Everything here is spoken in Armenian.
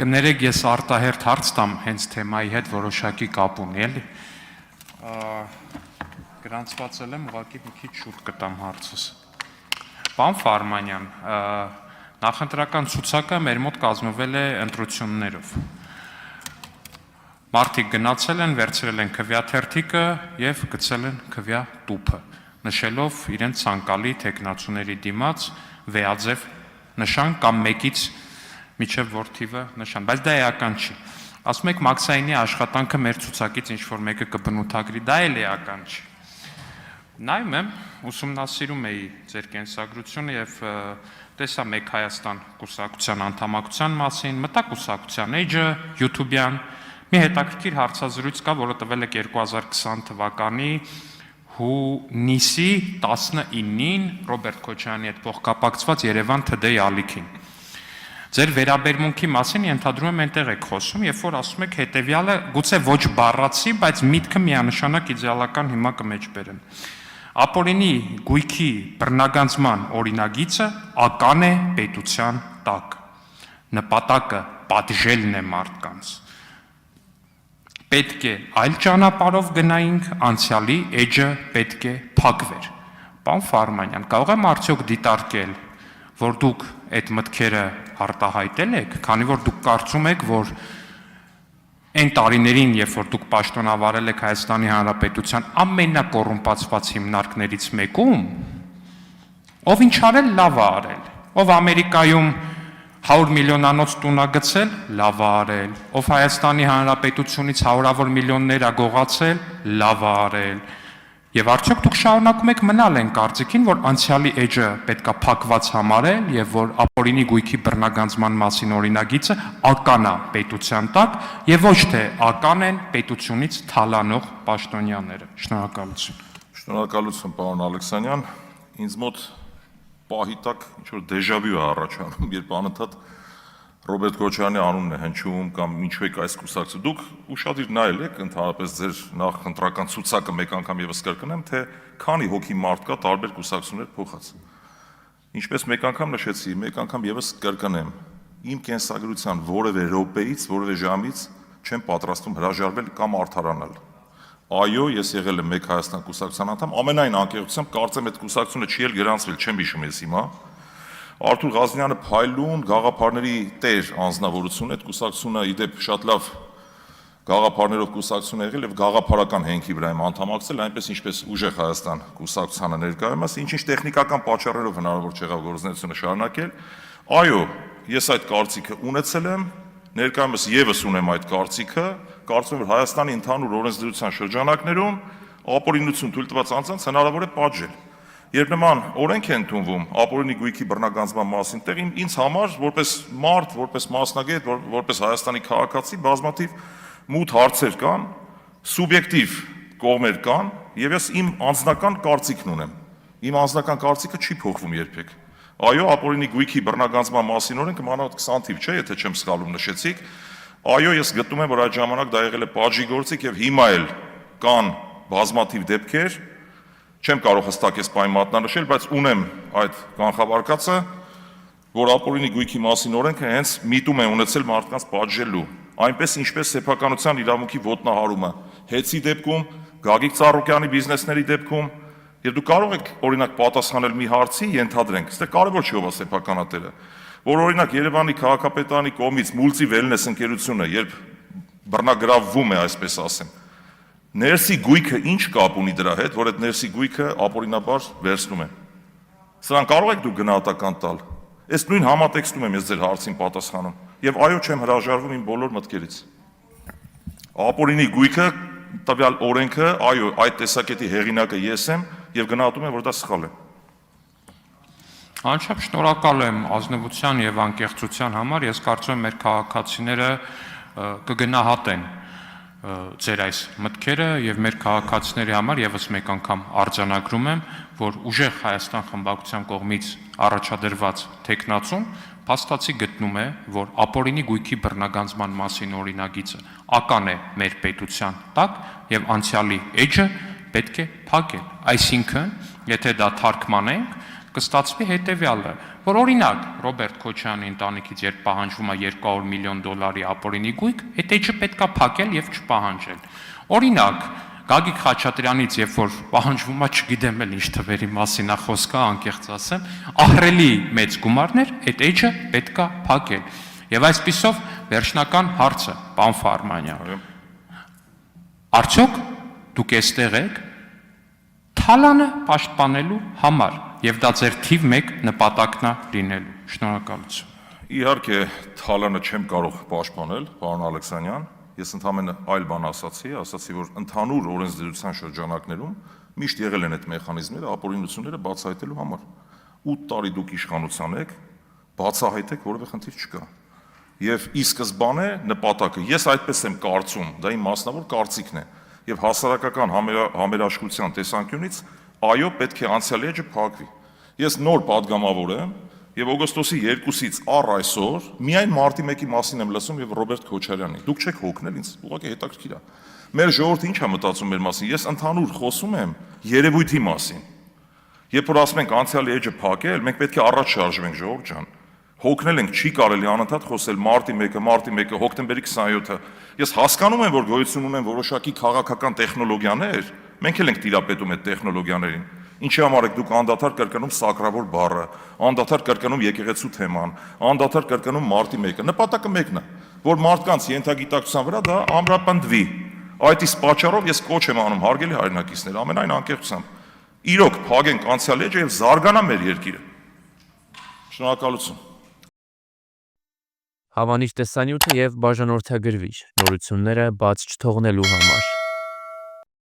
Կներեք ես արտահերթ հարց տամ հենց թեմայի հետ որոշակի կապ ունի, էլի։ Գրանցված եմ, ուղղակի մի քիչ շուտ կտամ հարցս։ Պարոն Ֆարմանյան, նախընտրական ցուցակը մեր մոտ կազմվել է ընտրություններով։ Մարդիկ գնացել են, վերցրել են քվեաթերթիկը եւ գցել են քվեա տուփը, նշելով իրենց ցանկալի տեխնացուների դիմաց վեաձև նշան կամ մեկից միջև որթիվը նշան, բայց դա էական չի։ Ասում եք Մաքսայինի աշխատանքը մեր ցուցակից ինչ-որ մեկը կբնութագրի, դա էլ էական չի։ Նայում եմ, ուսումնասիրում էի ձեր կենսագրությունը եւ տեսա Մեկ Հայաստան կուսակցության անդամակցության մասին, մտա կուսակցության էջը, YouTube-յան, մի հետաքրքիր հարցազրույց կա, որը տվել եք 2020 թվականի հունիսի 19-ին Ռոբերտ Քոչարյանի հետ փոխկապակցված Երևան Today ալիքին։ Ձեր վերաբերմունքի մասին ենթադրում եմ այնտեղ եք խոսում, երբ որ ասում եք հետևյալը, գուցե ոչ բառացի, բայց միտքը միանշանակ իդեալական հիմա կմեջբերեմ։ Ապօրինի գույքի բռնագանձման օրինագիծը ական է պետության տակ։ Նպատակը պատժելն է մարդկանց։ Պետք է այլ ճանապարհով գնայինք, անցյալի էջը պետք է փակվեր։ Պարոն Ֆարմանյան, կարող եմ արդյոք դիտարկել, որ դուք այդ մտքերը արտահայտել եք, քանի որ դուք կարծում եք, որ այն տարիներին, երբ որ դուք պաշտոնավարել եք Հայաստանի Հանրապետության ամենակոռումպացված հիմնարկներից մեկում, ով ինչ արել, լավ է արել, ով Ամերիկայում 100 միլիոնանոց տուն է գցել, լավ է արել, ով Հայաստանի Հանրապետությունից հարյուրավոր միլիոններ է գողացել, լավ է արել։ Եվ արդյոք դուք շարունակում եք մնալ այն կարծիքին, որ անցյալի էջը պետքա փակված համարել եւ որ ապօրինի գույքի բռնագանձման մասին օրինագիծը ական է պետության տակ եւ ոչ թե ական են պետությունից թալանող պաշտոնյաները։ Շնորհակալություն։ Շնորհակալություն, պարոն Ալեքսանյան։ Ինձ մոտ պահի տակ ինչ-որ դեժավյու է առաջանում, երբ անընդհատ Ռոբերտ Քոչարյանի անունն է հնչում կամ ինչու եք այս կուսակցություն։ Դուք ուշադիր նայել եք ընդհանրապես ձեր նախընտրական ցուցակը մեկ անգամ եւս կրկնեմ, թե քանի հոգի մարդ կա տարբեր կուսակցություններ փոխած։ Ինչպես մեկ անգամ նշեցի, մեկ անգամ եւս կրկնեմ, իմ կենսագրության որևէ րոպեից, որևէ ժամից չեմ պատրաստվում հրաժարվել կամ արդարանալ։ Այո, ես եղել եմ Մեկ Հայաստան կուսակցության անդամ, ամենայն անկեղծությամբ կարծեմ այդ կուսակցությունը չի էլ գրանցվել, չեմ հիշում ես հիմա։ Արթուր Ղազնյանը փայլուն գաղափարների տեր անձնավորություն է, այդ կուսակցությունը իդեպ շատ լավ գաղափարներով կուսակցություն է եղել եւ գաղափարական հենքի վրա եմ անդամակցել, այնպես ինչպես Ուժեղ Հայաստան կուսակցությանը ներկայումս, ինչ-ինչ տեխնիկական պատճառներով հնարավոր չեղավ գործունեությունը շարունակել։ Այո, ես այդ կարծիքը ունեցել եմ, ներկայումս եւս ունեմ այդ կարծիքը, կարծում եմ, որ Հայաստանի ընդհանուր օրենսդրության շրջանակներում ապօրինություն թույլ տված անձանց հնարավոր է պատժել։ Երբ նման օրենք է ընդունվում ապօրինի գույքի բռնագանձման մասին, տեղ ինձ համար որպես մարդ, որպես մասնագետ, որպես Հայաստանի քաղաքացի բազմաթիվ մութ հարցեր կան, սուբյեկտիվ կողմեր կան, եւ ես իմ անձնական կարծիքն ունեմ։ Իմ անձնական կարծիքը չի փոխվում երբեք։ Այո, ապօրինի գույքի բռնագանձման մասին օրենքը մանավանդ 20 թիվ չէ, եթե չեմ սխալվում նշեցիք։ Այո, ես գտնում եմ, որ այդ ժամանակ դա եղել է պատժի գործիք եւ հիմա էլ կան բազմաթիվ դեպքեր, չեմ կարող հստակ այս պայն մատնանշել, բայց ունեմ այդ կանխավարկածը, որ ապօրինի գույքի մասին օրենքը հենց միտում է ունեցել մարդկանց պատժելու, այնպես ինչպես սեփականության իրավունքի ոտնահարումը Հեցի դեպքում, Գագիկ Ծառուկյանի բիզնեսների դեպքում, եւ դու կարող եք օրինակ պատասխանել մի հարցի, ենթադրենք, այստեղ կարևոր չի ով է սեփականատերը, որ օրինակ Երևանի քաղաքապետարանի կողմից Multi Wellness ընկերությունը, երբ բռնագրավվում է, այսպես ասեմ, ներսի գույքը ինչ կապ ունի դրա հետ, որ այդ ներսի գույքը ապօրինաբար վերցնում է։ Սրան կարող եք դուք գնահատական տալ։ Այս նույն համատեքստում եմ ես ձեր հարցին պատասխանում։ Եվ այո, չեմ հրաժարվում իմ բոլոր մտքերից։ Ապօրինի գույքը, տվյալ օրենքը, այո, այդ տեսակետի հեղինակը ես եմ եւ գնահատում եմ, որ դա սխալ է։ Անչափ շնորհակալ եմ ազնվության եւ անկեղծության համար, ես կարծում եմ մեր քաղաքացիները կգնահատեն ձեր այս մտքերը եւ մեր քաղաքացիների համար եւս մեկ անգամ արձանագրում եմ, որ Ուժեղ Հայաստան խմբակցության կողմից առաջադրված տեխնացուն փաստացի գտնում է, որ ապօրինի գույքի բռնագանձման մասին օրինագիծը ական է մեր պետության տակ եւ անցյալի էջը պետք է փակել։ Այսինքն, եթե դա թարգմանենք, կստացվի հետևյալը, որ օրինակ Ռոբերտ Քոչյանի ընտանիքից երբ պահանջվում է $200 միլիոն ապօրինի գույք, այդ էջը պետքա փակել եւ չպահանջել։ Օրինակ Գագիկ Խաչատրյանից, երբ որ պահանջվում է, չգիտեմ էլ ինչ թվերի մասին է խոսքը, անկեղծ ասեմ, ահռելի մեծ գումարներ, այդ էջը պետքա փակել։ Եվ այսպիսով վերջնական հարցը, պարոն Ֆարմանյան, արդյոք դուք այստեղ եք Թալանը պաշտպանելու համար, եւ դա ձեր թիվ 1 նպատակն է լինելու։ Շնորհակալություն։ Իհարկե, Թալանը չեմ կարող պաշտպանել, պարոն Ալեքսանյան, ես ընդհանրապես այլ բան ասացի, որ ընդհանուր օրենսդրության շրջանակներում միշտ եղել են այդ մեխանիզմները ապօրինությունները բացահայտելու համար։ 8 տարի դուք իշխանության եք, բացահայտեք, որևէ խնդիր չկա։ Եվ ի սկզբանե նպատակը, ես այդպես եմ կարծում, դա իմ մասնավոր կարծիքն է, եւ հասարակական համերաշխության տեսանկյունից, այո, պետք է անցյալի էջը փակվի։ Ես նոր падգամավոր եմ եւ օգոստոսի 2-ից առ այսօր միայն մարտի 1-ի մասին եմ լսում եւ Ռոբերտ Քոչարյանի։ Դուք չեք հոգնել ինձ, ուղղակի հետաքրքիր է։ Մեր ժողովուրդը ինչ է մտածում մեր մասին։ Ես ընդհանուր խոսում եմ երևույթի մասին։ Երբ որ ասում ենք անցյալի էջը փակել, մենք պետք է առաջ շարժվենք, ժողովուրդ ջան։ Հոգնել ենք, չի կարելի անընդհատ խոսել մարտի 1-ը, հոկտեմբերի 27-ը։ Ես հասկանում եմ, որ գոյություն ունեն որոշակի քաղաքական տեխնոլոգիաներ, մենք էլ ենք տիրապետում այդ տեխնոլոգիաներին։ Ինչի համար եք դուք անդադար կրկնում սակրավոր բառը, անդադար կրկնում եկեղեցու թեման, անդադար կրկնում մարտի 1-ը։ Նպատակը մեկն է, որ մարդկանց ենթագիտակցության վրա դա ամրապնդվի։ Այդ իսկ պատճառով ես կոչ եմ անում հարգելի հայրենակիցներ, ամենայն անկեղծությամբ։ Իրոք փակենք անցյալ էջը եւ զարգանա մեր երկիրը։ Շնորհակալություն։ Հավանիչ տեսանյութը եւ բաժանորդագրվիչ նորությունները բաց չթողնելու համար։